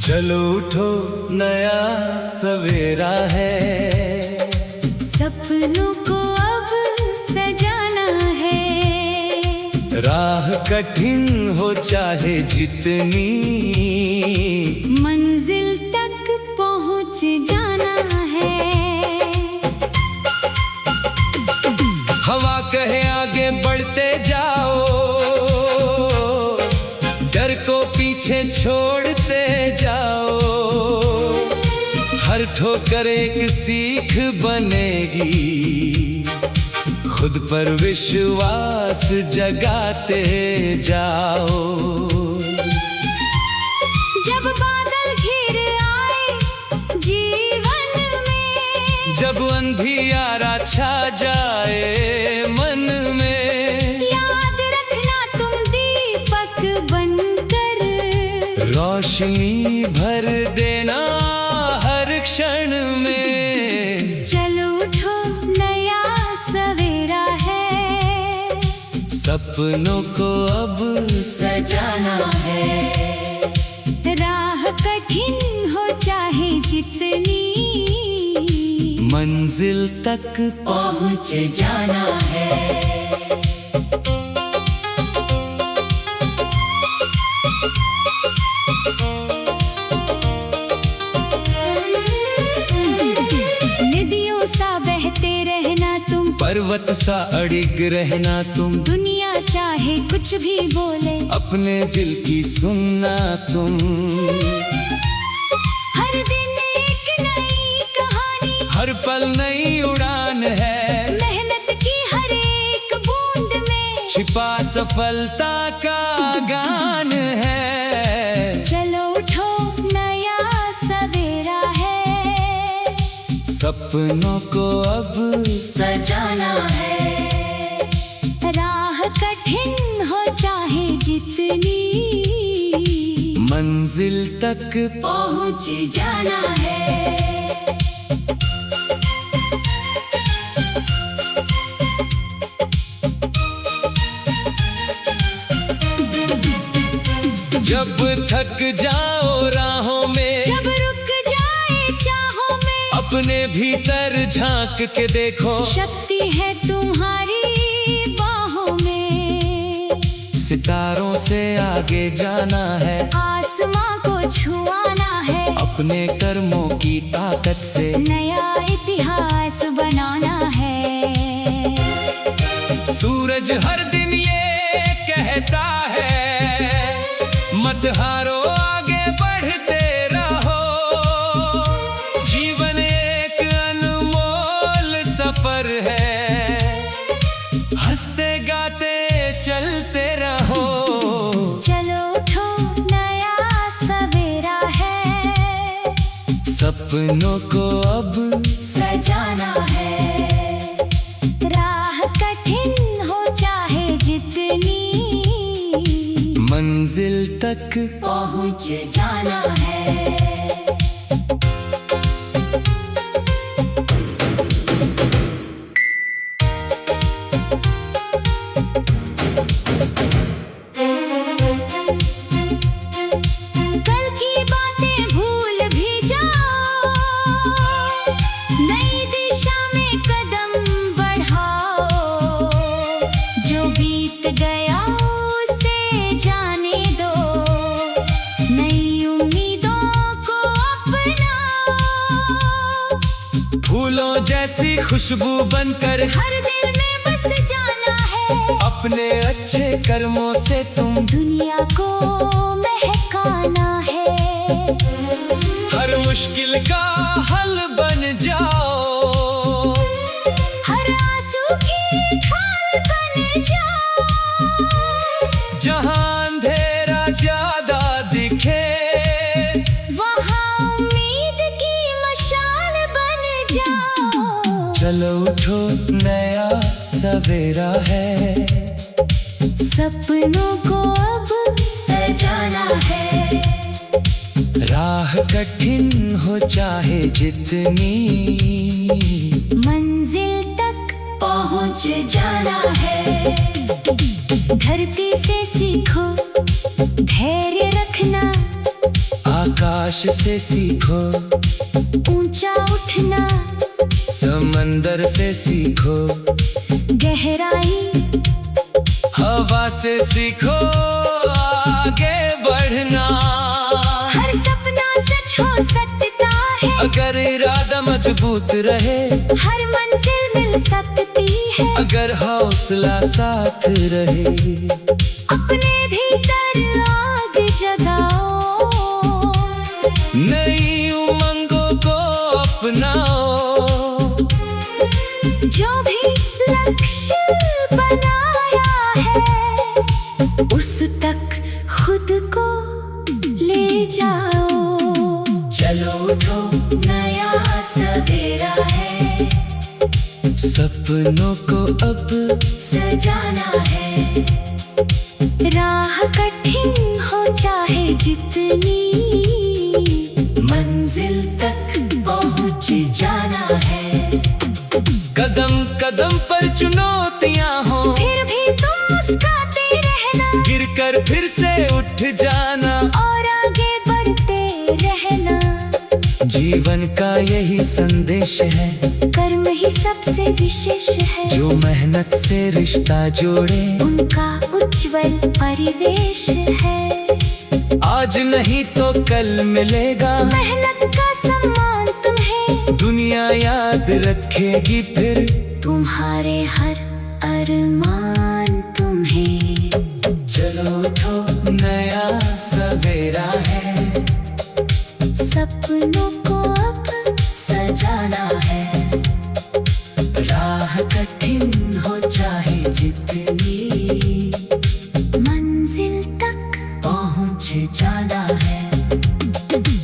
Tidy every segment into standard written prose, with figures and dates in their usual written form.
चलो उठो नया सवेरा है, सपनों को अब सजाना है। राह कठिन हो चाहे जितनी, मंजिल तक पहुंच जाना है। हवा कहे आगे बढ़ते जाओ, डर को पीछे छोड़ते जाओ। हर ठोकर एक सीख बनेगी, खुद पर विश्वास जगाते जाओ। जब बादल घिर आए जीवन में, जब अंधियारा छा जाए मन में, याद रखना तुम दीपक बनकर रोशनी भर देना हर क्षण में। चलो उठो नया सवेरा है, सपनों को अब सजाना है। राह कठिन हो चाहे जितनी, मंजिल तक पहुंच जाना है। नदियों सा बहते रहना तुम, पर्वत सा अड़िग रहना तुम। दुनिया चाहे कुछ भी बोले, अपने दिल की सुनना तुम। हर दिन एक नई कहानी, हर पल नई उड़ान है। मेहनत की हर एक बूंद में छिपा सफलता का गान है। चलो उठो नया सवेरा है, सपनों को अब सजाना है। राह कठिन हो चाहे जितनी, मंजिल तक पहुंच जाना है। जब थक जाओ राहों में, जब रुक जाए चाहों में, अपने भीतर झांक के देखो। शक्ति है तुम्हारी बाहों में। सितारों से आगे जाना है, आसमां को छुआना है। अपने कर्मों की ताकत से नया इतिहास बनाना है। सूरज हर दिन ये कहता है, मत हारो आगे बढ़ते रहो। जीवन एक अनमोल सफर है, हंसते गाते चलते रहो। चलो उठो नया सवेरा है, सपनों को अब सजाना है। राह कठिन हो चाहे जितनी, मंजिल तक पहुंच जाना है। कल की बातें भूल भी जाओ, नई दिशा में कदम बढ़ाओ। जो बीत गया उसे जाने दो, नई उम्मीदों को अपनाओ। फूलों जैसी खुशबू बनकर हर दिल में बस जाना है। अपने अच्छे कर्मों से तुम दुनिया को महकाना है। हर मुश्किल का हल बन जाओ। हर आंसू की ढाल बन जाओ। जहां अंधेरा ज्यादा दिखे, वहाँ उम्मीद की मशाल बन जाओ। चलो उठो नया सवेरा है, सपनों को अब सजाना है। राह कठिन हो चाहे जितनी, मंजिल तक पहुंच जाना है। धरती से सीखो धैर्य रखना, आकाश आकाश से सीखो, ऊंचा उठना समंदर से सीखो, गहराई हवा से सीखो आगे बढ़ना। हर सपना सच हो सकता है अगर इरादा मजबूत रहे, हर मंजिल मिल सकती है अगर हौसला साथ रहे। अपने भीतर आग जगाओ, नई उमंगों को अपनाओ, जो भी लक्ष्य बनाया है उस तक खुद को ले जाओ। चलो उठो नया सवेरा है, सपनों को अब सजाना है। राह कठिन हो चाहे जितनी, मंजिल तक पहुंच जाना है। कदम कदम पर चुनौतियां हो, फिर भी तुम मुस्कुराते रहना, गिरकर फिर से उठ जाना और आगे बढ़ते रहना। जीवन का यही संदेश है, कर्म ही सबसे विशेष है, जो मेहनत से रिश्ता जोड़े उनका उज्जवल परिवेश है। आज नहीं तो कल मिलेगा, मेहनत का सम्मान तुम्हें दुनिया याद रखेगी फिर तुम्हारे हर अरमान तुम्हें। चलो उठो नया सवेरा है, सपनों को अब सजाना है। राह कठिन हो चाहे जितनी, मंजिल तक पहुंच जाना है।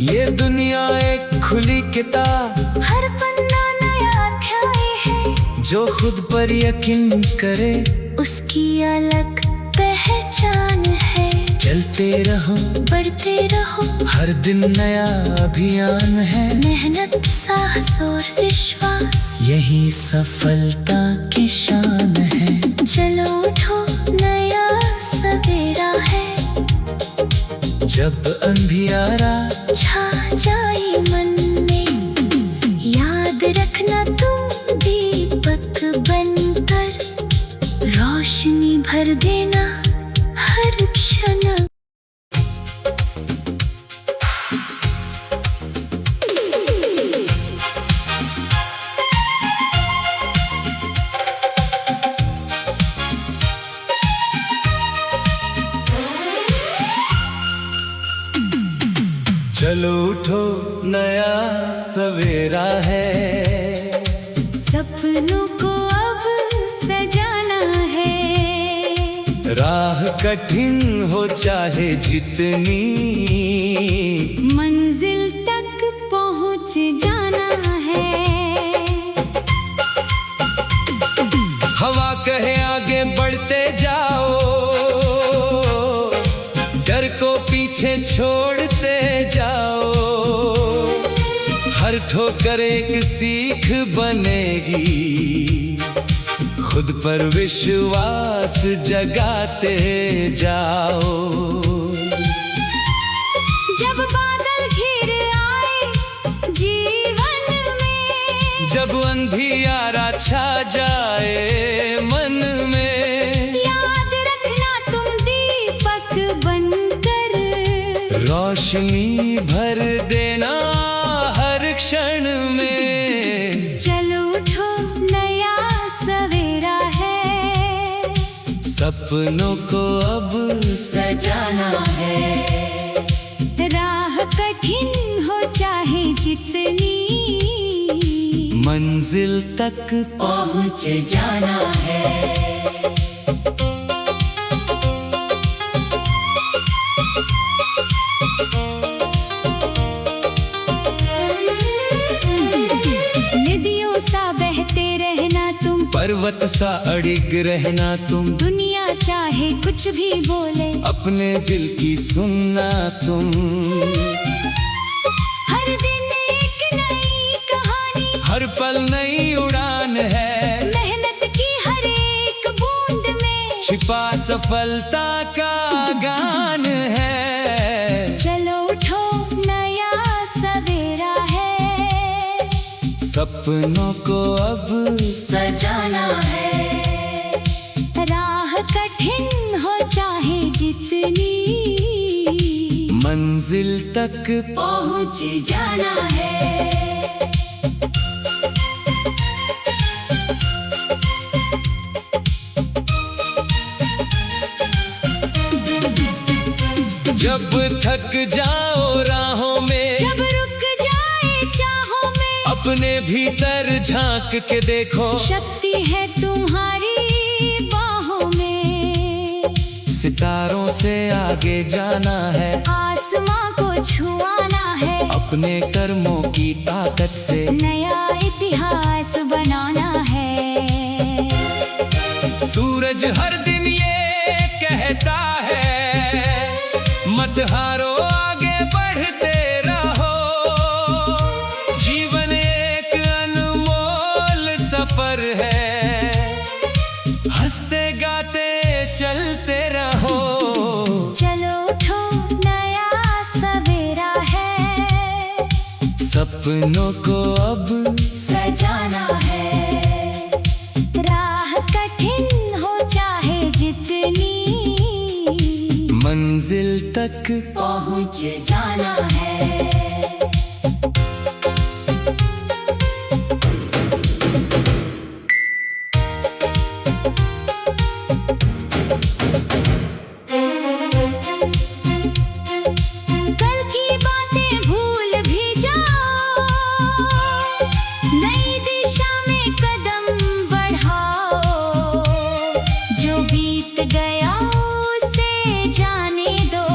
ये दुनिया एक खुली किताब, हर पन्ना नया अध्याय है, जो खुद पर यकीन करे उसकी अलग पहचान है। चलते रहो बढ़ते रहो, हर दिन नया अभियान है, मेहनत साहस और विश्वास यही सफलता की शान है। चलो उठो नया सवेरा है, जब अंधियारा छा जाए मन में, याद रखना तुम दीपक बनकर रोशनी भर देना हर क्षण। चलो उठो नया सवेरा है, सपनों को अब सजाना है। राह कठिन हो चाहे जितनी, मंजिल तक पहुंच जाना है। हवा कहे आगे बढ़ते जाओ, डर को पीछे छोड़ते जाओ। हर ठोकर एक सीख बनेगी, खुद पर विश्वास जगाते जाओ। जब बादल घिर आए जीवन में, जब अंधियारा छा जाए मन में, याद रखना तुम दीपक बनकर रोशनी भर देना हर क्षण में। चलो उठो नया सवेरा है, सपनों को अब सजाना है। राह कठिन हो चाहे जितनी, मंजिल तक पहुंच जाना है। नदियों सा बहते रहना तुम, पर्वत सा अड़िग रहना तुम, दुनिया चाहे कुछ भी बोले अपने दिल की सुनना तुम। हर दिन एक नई कहानी, हर पल नई उड़ान है, मेहनत की हर एक बूंद में छिपा सफलता का गान है। चलो उठो नया सपनों को अब सजाना है। राह कठिन हो चाहे जितनी, मंजिल तक पहुंच जाना है। जब थक जाओ राहों में, जब रुक जाए चाहों में, अपने भीतर झांक के देखो, शक्ति है तुम्हारी बाहों में। सितारों से आगे जाना है, आसमां को छुआना है, अपने कर्मों की ताकत से नया इतिहास बनाना है। सूरज हर दिन ये कहता है, मत हारो आगे बढ़ते रहो। जीवन एक अनमोल सफर है, हंसते गाते चलते रहो। चलो उठो नया सवेरा है, सपनों को अब सजाना है। राह कठिन हो चाहे जितनी, मंजिल तक पहुंच जाना है। कल की बातें भूल भी जाओ, नई दिशा में कदम बढ़ाओ। जो बीत गया उसे जाने दो,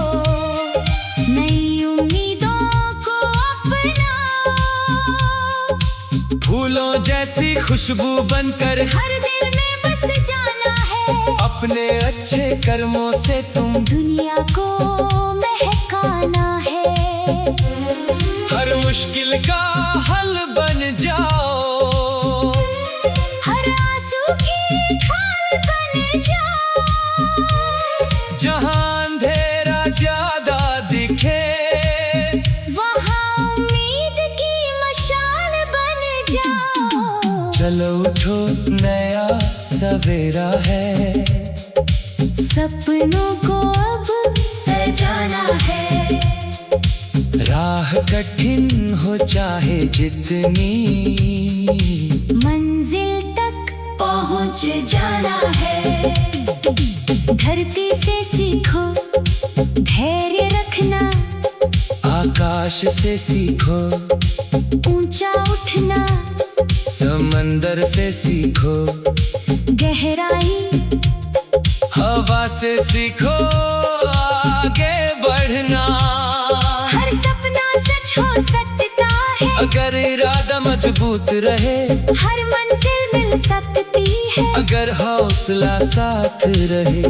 नई उम्मीदों को अपनाओ। फूलों जैसी खुशबू बनकर हर दिल में बस जाना है, अपने अच्छे कर्मों से तुम दुनिया को महकाना है। हर मुश्किल का हल बन जाओ, हर आंसू की ढाल बन जाओ। जहां अंधेरा ज्यादा दिखे, वहाँ उम्मीद की मशाल बन जाओ। चलो उठो नया सवेरा है, सपनों को अब सजाना है। राह कठिन हो चाहे जितनी, मंजिल तक पहुंच जाना है। धरती से सीखो धैर्य रखना, आकाश से सीखो ऊंचा उठना, समंदर से सीखो गहराई, हवा से सीखो आगे बढ़ना। हर सपना सच हो सकता है, अगर इरादा मजबूत रहे, हर मंजिल मिल सकती है। अगर हौसला साथ रहे,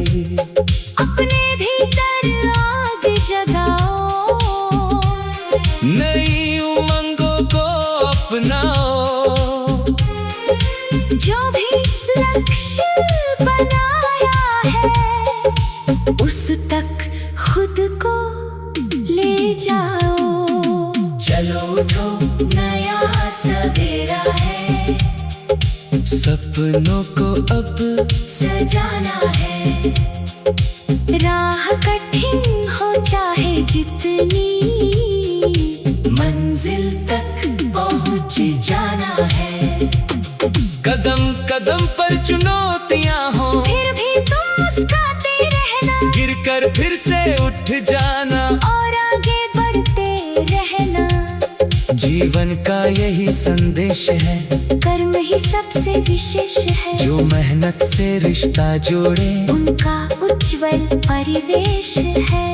अपने भीतर आग जगाओ, नई उमंगों को अपनाओ। जो भी लक्ष्य बनाया है, उस तक खुद को ले जाओ। चलो उठो नया सवेरा है, सपनों को अब सजाना है। राह कठिन हो चाहे जितनी, मंजिल तक पहुंच जाना है। कदम कदम पर चुनौतियां हो, फिर भी तुम मुस्कुराते रहना, गिरकर फिर से उठ जाना, और आगे बढ़ते रहना। जीवन का यही संदेश है, कर्म ही सबसे विशेष है। जो मेहनत से रिश्ता जोड़े, उनका उज्जवल परिवेश है।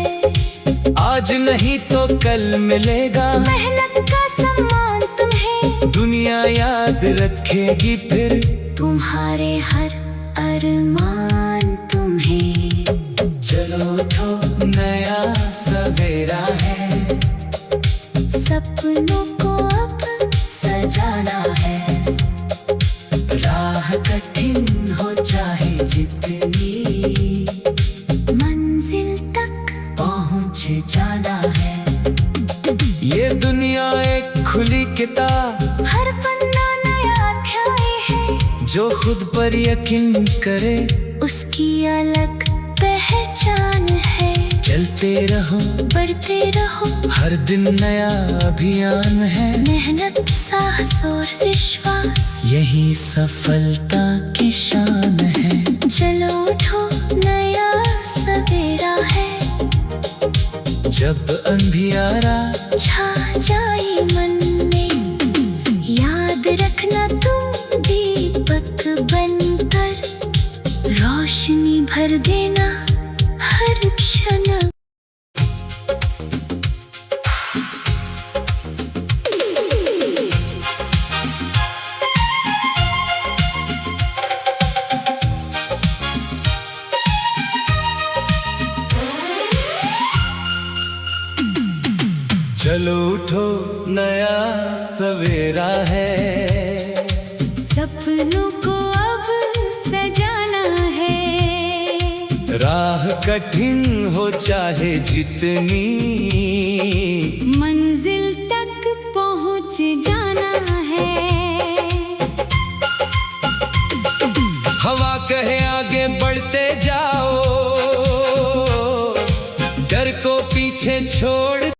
आज नहीं तो कल मिलेगा, मेहनत का सम्मान तुम्हें, दुनिया याद रखेगी फिर तुम्हारे हर अरमान तुम्हें। चलो उठो नया सवेरा है, सपनों को अब सजाना है। राह कठिन हो चाहे जितनी, मंजिल तक पहुंच जाना है। ये दुनिया एक खुली किताब, हर पन्ना नया जो खुद पर यकीन करे उसकी अलग पहचान है। चलते रहो बढ़ते रहो, हर दिन नया अभियान है। मेहनत साहस और विश्वास यही सफलता की शान है। चलो उठो नया सवेरा है। जब अंधियारा छा जाए मन में, याद रखना तुम दीपक बनकर रोशनी भर देना हर क्षण। चलो उठो नया सवेरा है। सपनों को अब सजाना है। राह कठिन हो चाहे जितनी, मंजिल तक पहुंच जा